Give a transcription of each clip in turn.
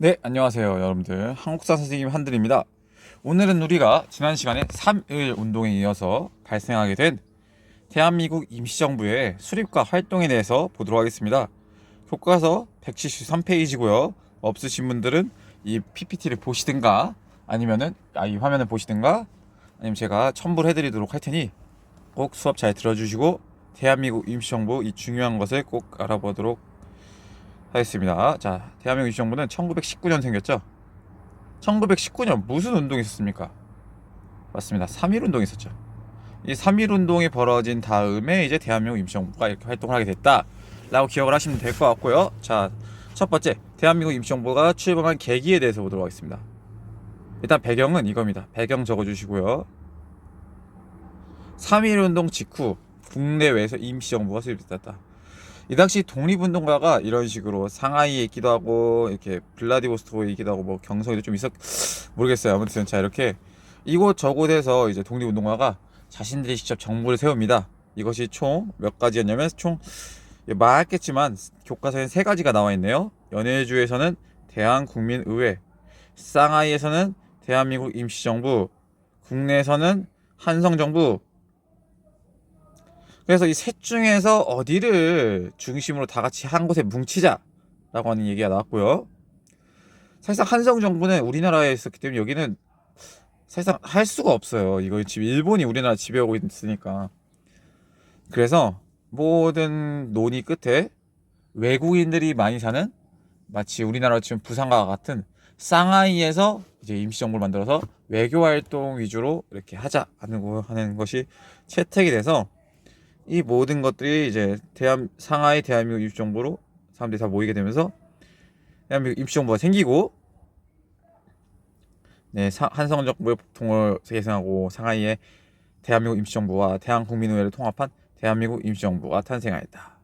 네, 안녕하세요, 여러분들. 한국사 선생님 한들입니다. 오늘은 우리가 지난 시간에 3.1 운동에 이어서 발생하게 된 대한민국 임시정부의 수립과 활동에 대해서 보도록 하겠습니다. 교과서 173페이지고요. 없으신 분들은 이 PPT를 보시든가 아니면은 이 화면을 보시든가 아니면 제가 첨부를 해드리도록 할 테니 꼭 수업 잘 들어주시고 대한민국 임시정부 이 중요한 것을 꼭 알아보도록 하겠습니다. 자, 대한민국 임시정부는 1919년 생겼죠. 1919년 무슨 운동이 있었습니까? 맞습니다. 3.1 운동이 있었죠. 이 3.1 운동이 벌어진 다음에 이제 대한민국 임시정부가 이렇게 활동을 하게 됐다라고 기억을 하시면 될 것 같고요. 자, 첫 번째, 대한민국 임시정부가 출범한 계기에 대해서 보도록 하겠습니다. 일단 배경은 이겁니다. 배경 적어주시고요. 3.1 운동 직후 국내외에서 임시정부가 수립됐다. 이 당시 독립운동가가 이런 식으로 상하이에 있기도 하고 이렇게 블라디보스토크에 있기도 하고 뭐 경성에도 좀 있었 모르겠어요. 아무튼 자, 이렇게 이곳 저곳에서 이제 독립운동가가 자신들이 직접 정부를 세웁니다. 이것이 총 몇 가지였냐면 총 말했겠지만 교과서에 세 가지가 나와 있네요. 연해주에서는 대한국민의회, 상하이에서는 대한민국 임시정부, 국내에서는 한성정부. 그래서 이 셋 중에서 어디를 중심으로 다 같이 한 곳에 뭉치자라고 하는 얘기가 나왔고요. 사실상 한성정부는 우리나라에 있었기 때문에 여기는 사실상 할 수가 없어요. 이거 지금 일본이 우리나라 지배하고 있으니까. 그래서 모든 논의 끝에 외국인들이 많이 사는 마치 우리나라 지금 부산과 같은 상하이에서 이제 임시정부를 만들어서 외교활동 위주로 이렇게 하는 것이 채택이 돼서 이 모든 것들이 이제 상하이 대한민국 임시정부로 사람들이 다 모이게 되면서 대한민국 임시정부가 생기고, 네, 한성정부의 통을 계승하고 상하이의 대한민국 임시정부와 대한국민의회를 통합한 대한민국 임시정부가 탄생하였다.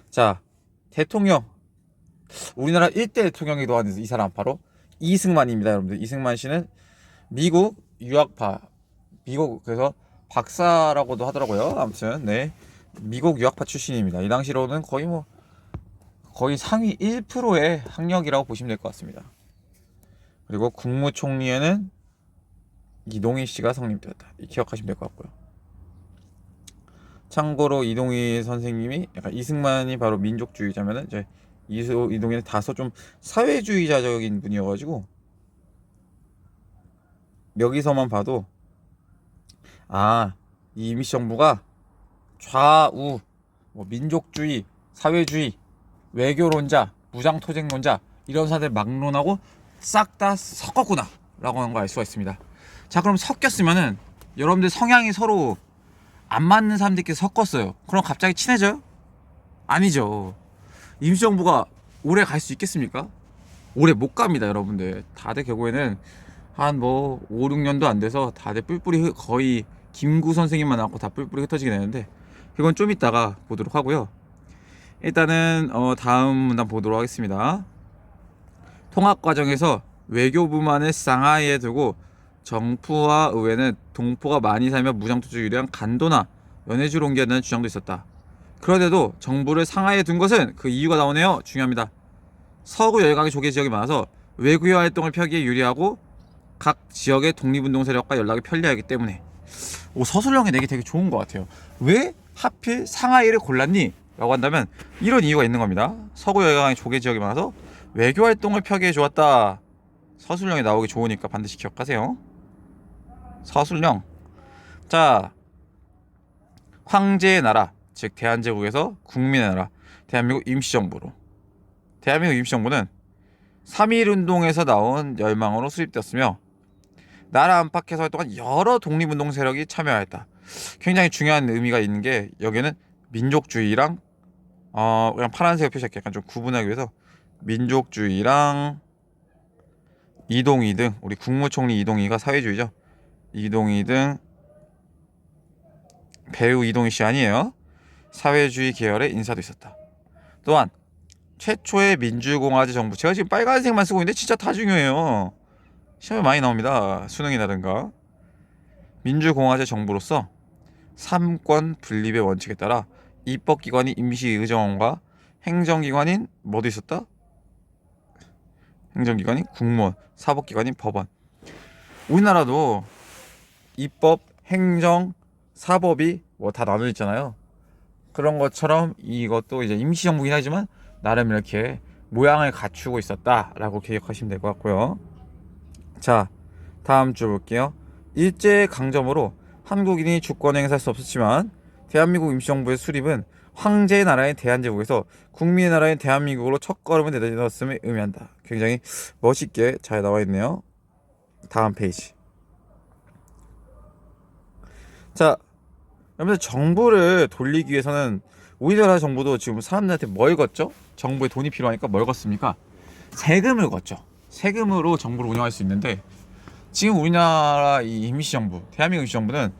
자, 대통령, 우리나라 1대 대통령이기도 한 이 사람 바로 이승만입니다. 여러분들, 이승만 씨는 미국 유학파, 미국 그래서 박사라고도 하더라고요. 아무튼 네, 미국 유학파 출신입니다. 이 당시로는 거의 상위 1%의 학력이라고 보시면 될 것 같습니다. 그리고 국무총리에는 이동희 씨가 성립되었다. 기억하시면 될 것 같고요. 참고로 이동희 선생님이 약간 이승만이 바로 민족주의자면은 이제 이동희는 다소 좀 사회주의자적인 분이어가지고 여기서만 봐도 이 임시정부가 좌우 뭐 민족주의, 사회주의, 외교론자, 무장토쟁론자 이런 사람들 막론하고 싹 다 섞었구나 라고 하는 걸 알 수가 있습니다. 자, 그럼 섞였으면은 여러분들 성향이 서로 안 맞는 사람들끼리 섞었어요. 그럼 갑자기 친해져요? 아니죠. 임시정부가 오래 갈 수 있겠습니까? 오래 못 갑니다, 여러분들. 다들 결국에는 한 뭐 5, 6년도 안 돼서 다들 뿔뿔이 거의 김구 선생님만 남고 다 뿔뿔이 흩어지게 되는데, 그건 좀 이따가 보도록 하고요. 일단은 다음 문단 보도록 하겠습니다. 통합 과정에서 외교부만을 상하이에 두고 정부와 의회는 동포가 많이 살며 무장투쟁에 유리한 간도나 연해주를 옮겨야 주장도 있었다. 그런데도 정부를 상하이에 둔 것은 그 이유가 나오네요. 중요합니다. 서구 열강의 조개 지역이 많아서 외교 활동을 펴기에 유리하고 각 지역의 독립운동 세력과 연락이 편리하기 때문에. 서술형이 내기 되게 좋은 것 같아요. 왜 하필 상하이를 골랐니? 라고 한다면 이런 이유가 있는 겁니다. 서구 열강의 조개 지역이 많아서 외교 활동을 펴기에 좋았다. 서술형이 나오기 좋으니까 반드시 기억하세요. 서술형. 자, 황제의 나라, 즉 대한제국에서 국민의 나라, 대한민국 임시정부로. 대한민국 임시정부는 3.1 운동에서 나온 열망으로 수립되었으며 나라 안팎에서 활동한 여러 독립운동 세력이 참여하였다. 굉장히 중요한 의미가 있는 게, 여기는 민족주의랑 그냥 파란색 표시 약간 좀 구분하기 위해서 민족주의랑 이동희 등, 우리 국무총리 이동희가 사회주의죠. 이동희 등, 배우 이동희 씨 아니에요. 사회주의 계열의 인사도 있었다. 또한 최초의 민주공화제 정부, 제가 지금 빨간색만 쓰고 있는데 진짜 다 중요해요. 시험에 많이 나옵니다. 수능이라든가. 민주공화제 정부로서 삼권 분립의 원칙에 따라 입법기관이 임시의정원과 행정기관인 뭐도 있었다? 행정기관인 국무원, 사법기관인 법원. 우리나라도 입법, 행정, 사법이 뭐 다 나눠져 있잖아요. 그런 것처럼 이것도 이제 임시정부긴 하지만 나름 이렇게 모양을 갖추고 있었다라고 기억하시면 될 것 같고요. 자, 다음 주 볼게요. 일제강점으로 한국인이 주권 행사할 수 없었지만 대한민국 임시정부의 수립은 황제의 나라인 대한제국에서 국민의 나라인 대한민국으로 첫걸음을 내딛었음을 의미한다. 굉장히 멋있게 잘 나와 있네요. 다음 페이지. 자, 여러분들 정부를 돌리기 위해서는 우리나라 정부도 지금 사람들한테 뭘 걷죠? 정부에 돈이 필요하니까 뭘 걷습니까? 세금을 걷죠. 세금으로 정부를 운영할 수 있는데 지금 우리나라 이 임시정부, 대한민국 임시정부는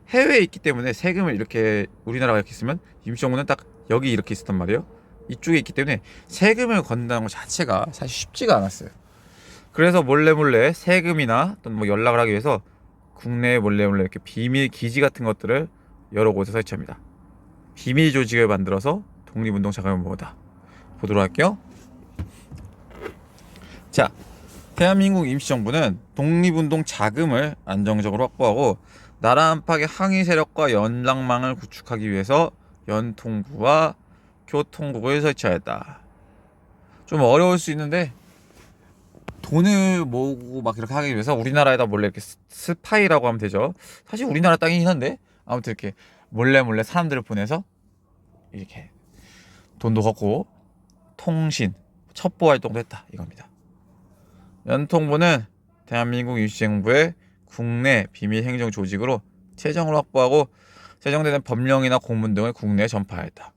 해외에 있기 때문에 세금을 이렇게 우리나라가 이렇게 있으면 임시정부는 딱 여기 이렇게 있었단 말이에요. 이쪽에 있기 때문에 세금을 건다는 것 자체가 사실 쉽지가 않았어요. 그래서 몰래 세금이나 또는 뭐 연락을 하기 위해서 국내에 몰래 이렇게 비밀 기지 같은 것들을 여러 곳에 설치합니다. 비밀 조직을 만들어서 독립운동 자금을 모으다. 보도록 할게요. 자, 대한민국 임시정부는 독립운동 자금을 안정적으로 확보하고 나라 안팎의 항의 세력과 연락망을 구축하기 위해서 연통구와 교통국을 설치하였다. 좀 어려울 수 있는데 돈을 모으고 막 이렇게 하기 위해서 우리나라에다 몰래 이렇게 스파이라고 하면 되죠. 사실 우리나라 땅이긴 한데 아무튼 이렇게 몰래 사람들을 보내서 이렇게 돈도 걷고 통신, 첩보 활동도 했다 이겁니다. 연통부는 대한민국 임시정부의 국내 비밀 행정 조직으로 재정을 확보하고 제정되는 법령이나 공문 등을 국내에 전파하였다.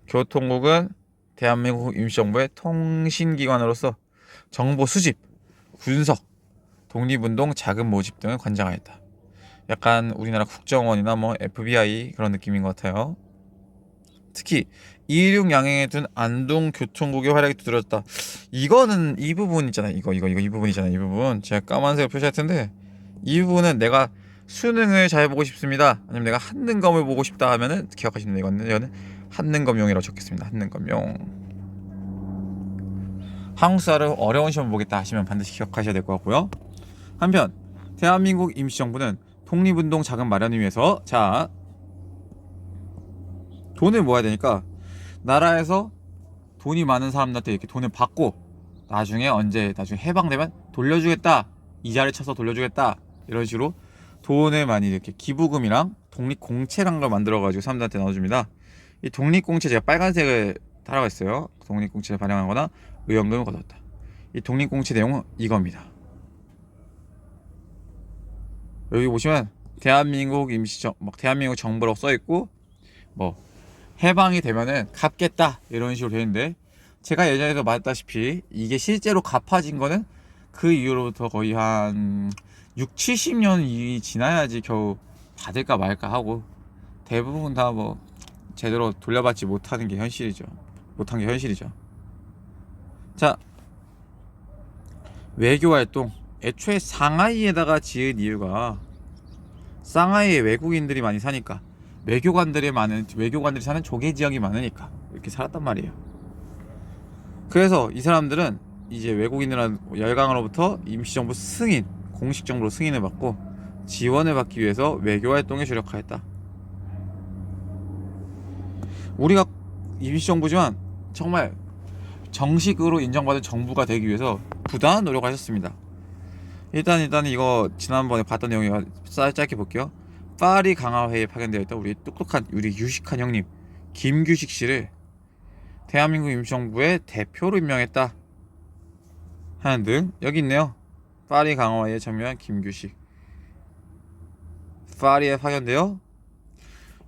교통국은 대한민국 임시정부의 통신기관으로서 정보 수집, 분석, 독립운동 자금 모집 등을 관장하였다. 약간 우리나라 국정원이나 뭐 FBI 그런 느낌인 것 같아요. 특히 이륙 양행에 둔 안동교통국의 활약이 두드러졌다. 이거는 이 부분 있잖아요. 이 부분이잖아요. 이 부분 제가 까만색으로 표시할 텐데 이 부분은 내가 수능을 잘 보고 싶습니다. 아니면 내가 한능검을 보고 싶다 하면은 기억하시면 돼요. 이거는 한능검용이라고 적겠습니다. 한능검용. 한국사를 어려운 시험 보겠다 하시면 반드시 기억하셔야 될 것 같고요. 한편 대한민국 임시정부는 독립운동 자금 마련을 위해서 돈을 모아야 되니까 나라에서 돈이 많은 사람들한테 이렇게 돈을 받고 나중에 해방되면 돌려주겠다, 이자를 쳐서 돌려주겠다 이런 식으로 돈을 많이 이렇게 기부금이랑 독립공채란 걸 만들어 가지고 사람들한테 나눠줍니다. 이 독립공채 제가 빨간색을 달아가 있어요. 독립공채를 발행하거나 의원금을 거뒀다. 이 독립공채 내용은 이겁니다. 여기 보시면 대한민국 대한민국 정부라고 써있고 뭐 해방이 되면은 갚겠다 이런 식으로 되는데 제가 예전에도 말했다시피 이게 실제로 갚아진 거는 그 이후로부터 거의 한 6, 70년이 지나야지 겨우 받을까 말까 하고 대부분 다 뭐 제대로 돌려받지 못한 게 현실이죠. 자, 외교활동. 애초에 상하이에다가 지은 이유가 상하이에 외국인들이 많이 사니까 외교관들이 사는 조개 지역이 많으니까 이렇게 살았단 말이에요. 그래서 이 사람들은 이제 외국인이라는 열강으로부터 임시정부 공식 정부로 승인을 받고 지원을 받기 위해서 외교활동에 주력하였다. 우리가 임시정부지만 정말 정식으로 인정받은 정부가 되기 위해서 부단한 노력을 하셨습니다. 일단 이거 지난번에 봤던 내용이 짧게 볼게요. 파리 강화회에 파견되어 있던 우리 유식한 형님 김규식 씨를 대한민국 임시정부의 대표로 임명했다 하는 등 여기 있네요. 파리 강화회에 참여한 김규식. 파리에 파견되어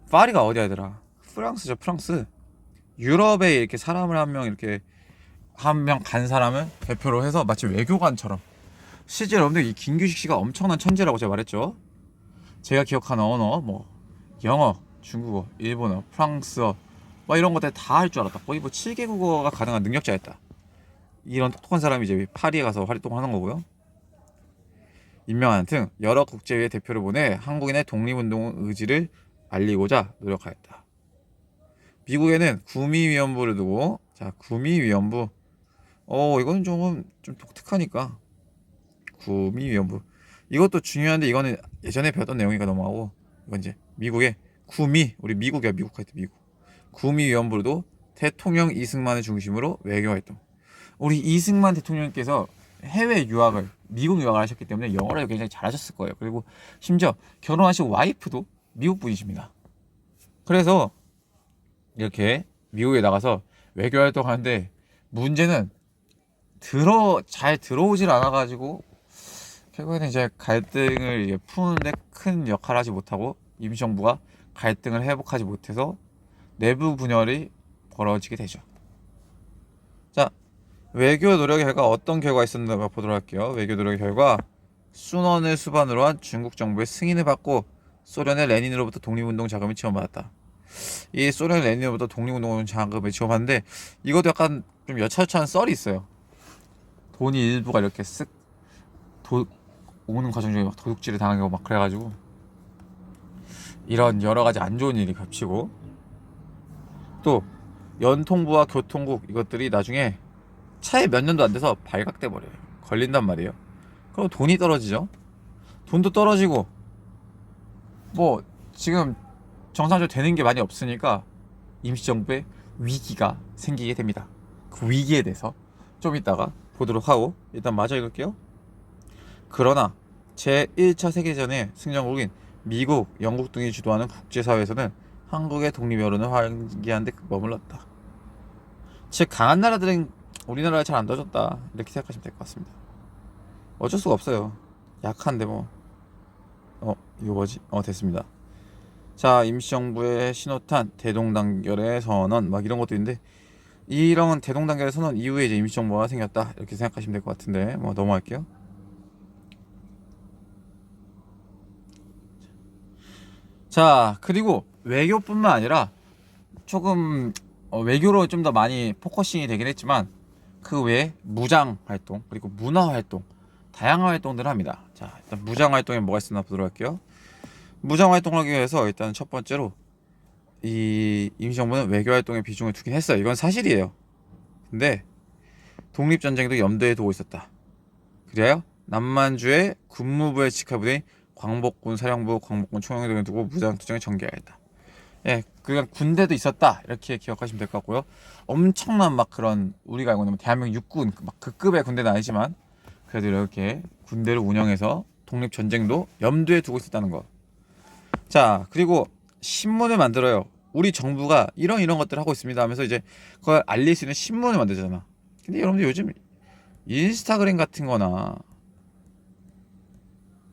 파리가 어디야더라? 프랑스죠. 프랑스. 유럽에 이렇게 사람을 한 명 간 사람을 대표로 해서 마치 외교관처럼. 실제 여러분들 이 김규식 씨가 엄청난 천재라고 제가 말했죠. 제가 기억하는 언어 뭐 영어, 중국어, 일본어, 프랑스어 뭐 이런 것들 다 할 줄 알았다. 거의 뭐 7개 국어가 가능한 능력자였다. 이런 똑똑한 사람이 이제 파리에 가서 활동하는 거고요. 임명하는 등 여러 국제회의 대표를 보내 한국인의 독립운동 의지를 알리고자 노력하였다. 미국에는 구미위원부를 두고 구미위원부 이건 좀 독특하니까 구미위원부. 이것도 중요한데 이거는 예전에 배웠던 내용이니까 넘어가고, 이건 이제 미국의 구미, 우리 미국이야, 미국 할 때 미국. 구미위원부도 대통령 이승만을 중심으로 외교 활동. 우리 이승만 대통령께서 해외 유학을, 미국 유학을 하셨기 때문에 영어를 굉장히 잘하셨을 거예요. 그리고 심지어 결혼하신 와이프도 미국 분이십니다. 그래서 이렇게 미국에 나가서 외교 활동하는데, 문제는 잘 들어오질 않아가지고 결국에는 이제 갈등을 이제 푸는데 큰 역할을 하지 못하고, 임시정부가 갈등을 회복하지 못해서 내부 분열이 벌어지게 되죠. 자, 외교 노력의 결과 어떤 결과가 있었는가 보도록 할게요. 외교 노력의 결과, 순원을 수반으로 한 중국 정부의 승인을 받고 소련의 레닌으로부터 독립운동 자금을 지원받았다. 이 소련 레닌으로부터 독립운동 자금을 지원받는데, 이것도 약간 좀 여차저차한 썰이 있어요. 돈이 일부가 이렇게 쓱 오는 과정 중에 막 도둑질을 당하고 막 그래가지고, 이런 여러 가지 안 좋은 일이 겹치고, 또 연통부와 교통국 이것들이 나중에 차에 몇 년도 안 돼서 발각돼 버려요. 걸린단 말이에요. 그럼 돈이 떨어지죠. 돈도 떨어지고, 뭐 지금 정상적으로 되는 게 많이 없으니까 임시정부의 위기가 생기게 됩니다. 그 위기에 대해서 좀 이따가 보도록 하고, 일단 마저 읽을게요. 그러나 제1차 세계대전의 승전국인 미국, 영국 등이 주도하는 국제사회에서는 한국의 독립 여론을 환기하는 데 머물렀다. 즉 강한 나라들은 우리나라를 잘 안 도와줬다, 이렇게 생각하시면 될 것 같습니다. 어쩔 수가 없어요. 약한데 뭐. 이거 뭐지? 됐습니다. 자, 임시정부의 신호탄, 대동단결의 선언, 막 이런 것도 있는데, 이런 대동단결의 선언 이후에 이제 임시정부가 생겼다, 이렇게 생각하시면 될 것 같은데, 뭐 넘어갈게요. 자, 그리고 외교뿐만 아니라 조금 외교로 좀 더 많이 포커싱이 되긴 했지만, 그 외에 무장 활동, 그리고 문화 활동, 다양한 활동들을 합니다. 자, 일단 무장 활동에 뭐가 있었나 보도록 할게요. 무장 활동을 하기 위해서 일단 첫 번째로 이 임시정부는 외교 활동에 비중을 두긴 했어요. 이건 사실이에요. 근데 독립전쟁도 염두에 두고 있었다. 그래요? 남만주의 군무부의 직하부대인 광복군 사령부, 광복군 총영 등을 두고 무장투쟁을 전개하였다. 예, 그냥 군대도 있었다, 이렇게 기억하시면 될 것 같고요. 엄청난 막 그런, 우리가 알고 있는 대한민국 육군 막 그 급의 군대는 아니지만 그래도 이렇게 군대를 운영해서 독립전쟁도 염두에 두고 있었다는 거. 자, 그리고 신문을 만들어요. 우리 정부가 이런 것들을 하고 있습니다 하면서 이제 그걸 알릴 수 있는 신문을 만들잖아. 근데 여러분들 요즘 인스타그램 같은 거나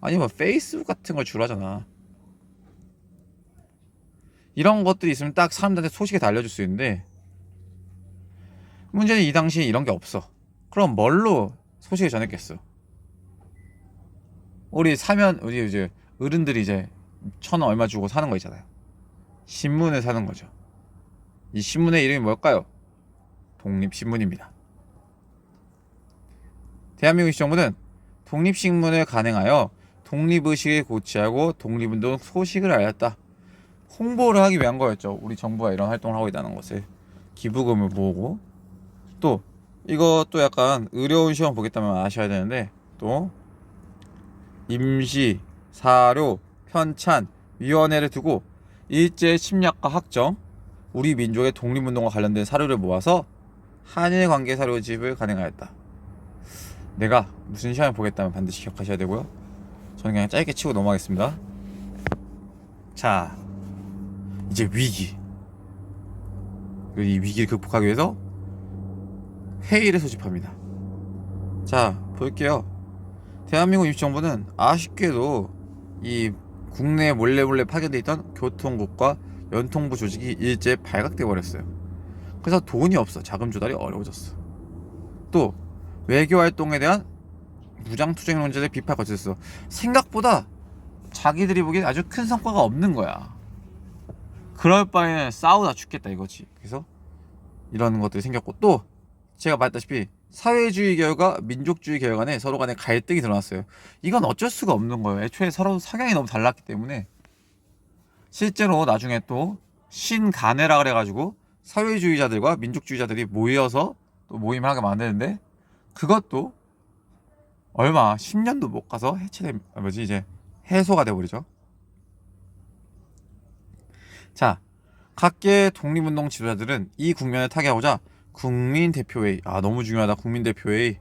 아니면 페이스북 같은 걸 주로 하잖아. 이런 것들이 있으면 딱 사람들한테 소식을 다 알려줄 수 있는데, 문제는 이 당시에 이런 게 없어. 그럼 뭘로 소식을 전했겠어? 우리 이제 어른들이 이제 1,000원 얼마 주고 사는 거 있잖아요. 신문을 사는 거죠. 이 신문의 이름이 뭘까요? 독립신문입니다. 대한민국 정부는 독립신문을 간행하여 독립의식을 고취하고 독립운동 소식을 알렸다. 홍보를 하기 위한 거였죠. 우리 정부가 이런 활동을 하고 있다는 것을. 기부금을 모으고. 또 이것도 약간 어려운 시험 보겠다면 아셔야 되는데, 또 임시, 사료, 편찬, 위원회를 두고 일제 침략과 확정, 우리 민족의 독립운동과 관련된 사료를 모아서 한일 관계 사료집을 간행하였다. 내가 무슨 시험을 보겠다면 반드시 기억하셔야 되고요. 저는 그냥 짧게 치고 넘어가겠습니다. 자, 이제 위기. 이 위기를 극복하기 위해서 회의를 소집합니다. 자, 볼게요. 대한민국 임시정부는 아쉽게도 이 국내에 몰래 파견돼 있던 교통국과 연통부 조직이 일제에 발각돼 버렸어요. 그래서 돈이 없어. 자금 조달이 어려워졌어. 또 외교 활동에 대한 무장투쟁론자들의 비판을 거쳤어. 생각보다 자기들이 보기엔 아주 큰 성과가 없는 거야. 그럴 바에는 싸우다 죽겠다 이거지. 그래서 이런 것들이 생겼고, 또 제가 말했다시피 사회주의 계열과 민족주의 계열 간에 서로 간에 갈등이 드러났어요. 이건 어쩔 수가 없는 거예요. 애초에 서로 성향이 너무 달랐기 때문에. 실제로 나중에 또 신간해라 그래가지고 사회주의자들과 민족주의자들이 모여서 또 모임을 하게 만드는데, 그것도 얼마 10년도 못 가서 이제 해소가 돼버리죠. 자, 각계 독립운동 지도자들은 이 국면을 타개하고자 국민대표회의, 너무 중요하다. 국민대표회의,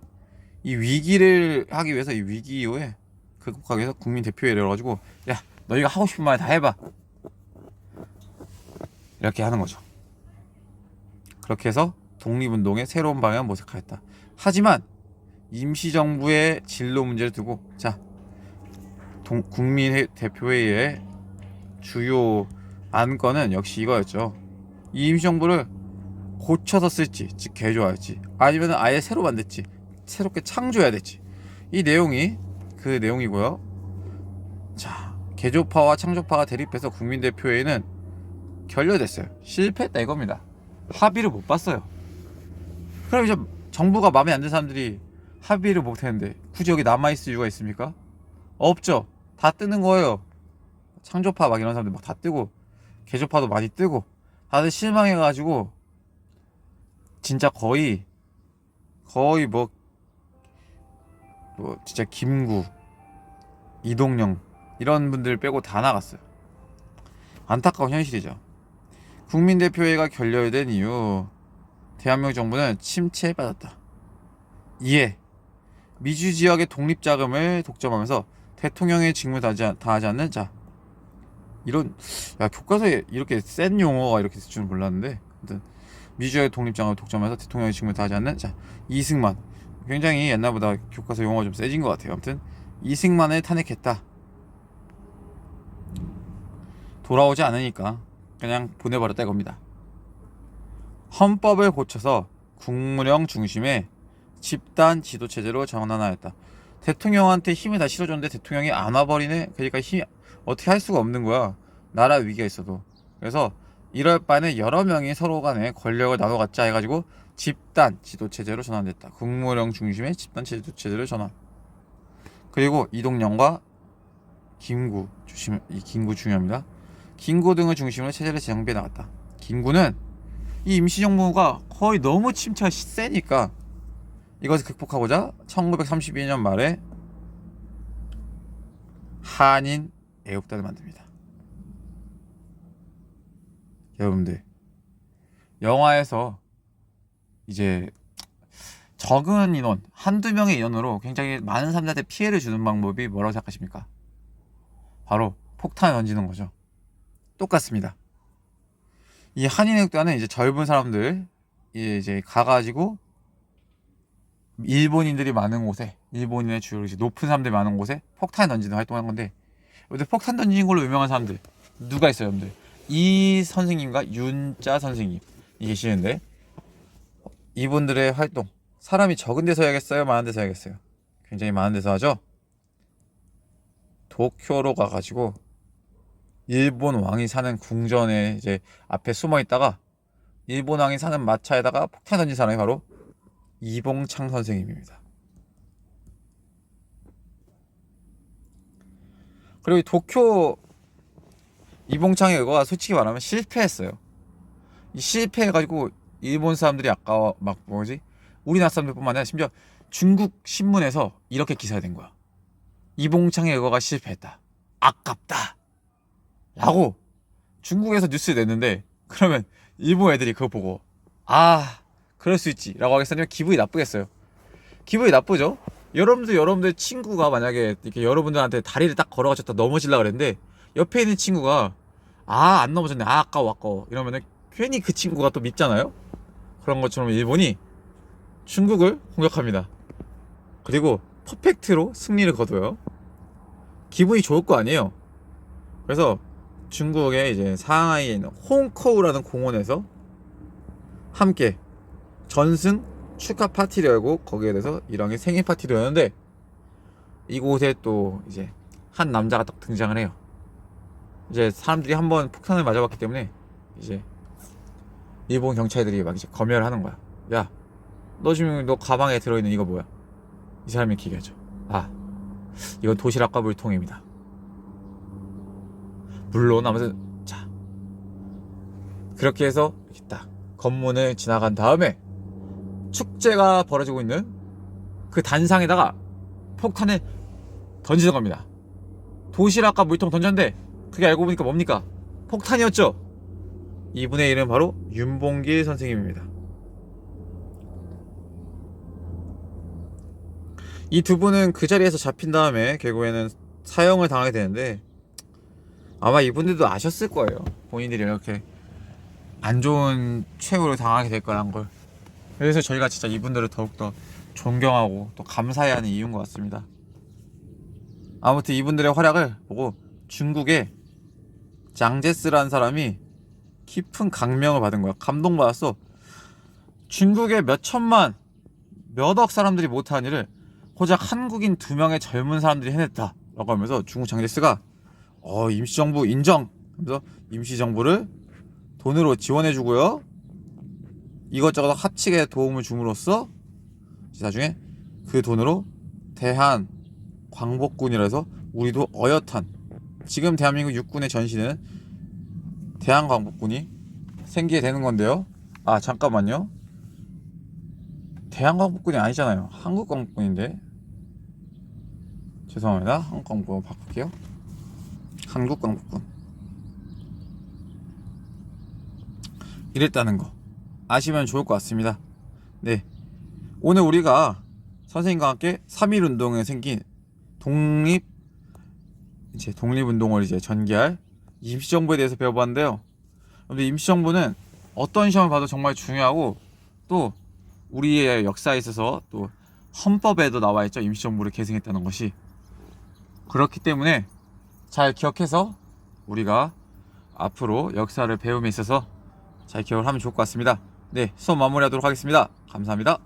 이 위기를 하기 위해서, 이 위기 이후에 극복하기 위해서 국민대표회의를 열어가지고, 야, 너희가 하고 싶은 말 다 해봐, 이렇게 하는 거죠. 그렇게 해서 독립운동의 새로운 방향을 모색하였다. 하지만 임시정부의 진로 문제를 두고, 자, 국민대표회의의 주요 안건은 역시 이거였죠. 이 임시정부를 고쳐서 쓸지, 즉 개조할지, 아니면 아예 새로 만들지, 새롭게 창조해야 될지, 이 내용이 그 내용이고요. 자, 개조파와 창조파가 대립해서 국민대표회의는 결렬됐어요. 실패했다 이겁니다. 합의를 못 봤어요. 그럼 이제 정부가 마음에 안 드는 사람들이 합의를 못 했는데 굳이 여기 남아있을 이유가 있습니까? 없죠. 다 뜨는 거예요. 창조파 막 이런 사람들 막 다 뜨고, 개조파도 많이 뜨고, 다들 실망해가지고 진짜 거의 뭐 진짜 김구, 이동영 이런 분들 빼고 다 나갔어요. 안타까운 현실이죠. 국민대표회의가 결렬된 이후 대한민국 정부는 침체에 빠졌다. 이에 미주 지역의 독립자금을 독점하면서 대통령의 직무를 다하지 않는 자, 이런, 교과서에 이렇게 센 용어가 이렇게 있을 줄은 몰랐는데, 아무튼 미주의 독립장을 독점해서 대통령의 직무를 다하지 않는 자, 이승만. 굉장히 옛날보다 교과서 용어가 좀 세진 것 같아요. 아무튼 이승만을 탄핵했다. 돌아오지 않으니까 그냥 보내버렸다 이겁니다. 헌법을 고쳐서 국무령 중심의 집단 지도체제로 전환하였다. 대통령한테 힘을 다 실어줬는데 대통령이 안 와버리네. 그러니까 어떻게 할 수가 없는 거야. 나라 위기가 있어도. 그래서 이럴 바에는 여러 명이 서로 간에 권력을 나눠 갖자 해가지고 집단 지도체제로 전환됐다. 국무령 중심의 집단 지도체제로 전환. 그리고 이동영과 김구, 이 김구 중요합니다. 김구 등을 중심으로 체제를 재정비해 나갔다. 김구는 이 임시정부가 거의 너무 침체가 세니까 이것을 극복하고자 1932년 말에 한인 애국단을 만듭니다. 여러분들, 영화에서 이제 적은 인원, 한두 명의 인원으로 굉장히 많은 사람들한테 피해를 주는 방법이 뭐라고 생각하십니까? 바로 폭탄을 던지는 거죠. 똑같습니다. 이 한인애국단은 이제 젊은 사람들 이제 가가지고 일본인들이 많은 곳에, 일본인의 주요 이제 높은 사람들이 많은 곳에 폭탄을 던지는 활동을 한 건데, 근데 폭탄 던지는 걸로 유명한 사람들 누가 있어요, 여러분들? 이 선생님과 윤자 선생님이 계시는데, 이분들의 활동, 사람이 적은 데서 해야겠어요, 많은 데서 해야겠어요? 굉장히 많은 데서 하죠. 도쿄로 가가지고 일본 왕이 사는 궁전에 이제 앞에 숨어 있다가 일본 왕이 사는 마차에다가 폭탄 던진 사람이 바로 이봉창 선생님입니다. 그리고 이 도쿄 이봉창의 의거가 솔직히 말하면 실패했어요. 이 실패해가지고 일본 사람들이 아까 막 우리나라 사람들뿐만 아니라 심지어 중국 신문에서 이렇게 기사가 된 거야. 이봉창의 의거가 실패했다. 아깝다. 라고 중국에서 뉴스를 냈는데, 그러면 일본 애들이 그거 보고 그럴 수 있지 라고 하겠으면 기분이 나쁘겠어요? 기분이 나쁘죠? 여러분들 친구가 만약에 이렇게 여러분들한테 다리를 딱 걸어가셨다 넘어지려고 그랬는데 옆에 있는 친구가 안 넘어졌네, 아까워 이러면은 괜히 그 친구가 또 밉잖아요? 그런 것처럼 일본이 중국을 공격합니다. 그리고 퍼펙트로 승리를 거둬요. 기분이 좋을 거 아니에요. 그래서 중국의 이제 상하이에 있는 홍커우라는 공원에서 함께 전승 축하 파티를 열고, 거기에 대해서 일왕의 생일 파티를 열었는데, 이곳에 또 이제 한 남자가 딱 등장을 해요. 이제 사람들이 한번 폭탄을 맞아봤기 때문에 이제 일본 경찰들이 막 이제 검열을 하는 거야. 야, 너 지금 너 가방에 들어있는 이거 뭐야? 이 사람이 이렇게 얘기하죠. 이건 도시락과 물통입니다. 물론 아무튼 자, 그렇게 해서 이렇게 딱 검문을 지나간 다음에 축제가 벌어지고 있는 그 단상에다가 폭탄을 던지는 겁니다. 도시락과 물통 던졌는데 그게 알고 보니까 뭡니까? 폭탄이었죠. 이분의 이름은 바로 윤봉길 선생님입니다. 이 두 분은 그 자리에서 잡힌 다음에 결국에는 사형을 당하게 되는데, 아마 이분들도 아셨을 거예요. 본인들이 이렇게 안 좋은 최후를 당하게 될 거란 걸. 그래서 저희가 진짜 이분들을 더욱더 존경하고 또 감사해야 하는 이유인 것 같습니다. 아무튼 이분들의 활약을 보고 중국의 장제스라는 사람이 깊은 감명을 받은 거야. 감동받았어. 중국의 몇 천만, 몇 억 사람들이 못한 일을 고작 한국인 2명의 젊은 사람들이 해냈다 라고 하면서 중국 장제스가 임시정부 인정 하면서 임시정부를 돈으로 지원해주고요, 이것저것 합치게 도움을 줌으로써 나중에 그 돈으로 대한 광복군이라 해서 우리도 어엿한, 지금 대한민국 육군의 전신은 대한 광복군이 생기게 되는 건데요. 아 잠깐만요, 대한 광복군이 아니잖아요. 한국 광복군인데, 죄송합니다. 한국 광복군 바꿀게요. 한국 광복군 이랬다는 거 아시면 좋을 것 같습니다. 네, 오늘 우리가 선생님과 함께 3.1운동에 생긴 독립운동을 이제 전개할 임시정부에 대해서 배워봤는데요. 근데 임시정부는 어떤 시험을 봐도 정말 중요하고, 또 우리의 역사에 있어서 또 헌법에도 나와있죠. 임시정부를 계승했다는 것이. 그렇기 때문에 잘 기억해서 우리가 앞으로 역사를 배움에 있어서 잘 기억을 하면 좋을 것 같습니다. 네, 수업 마무리하도록 하겠습니다. 감사합니다.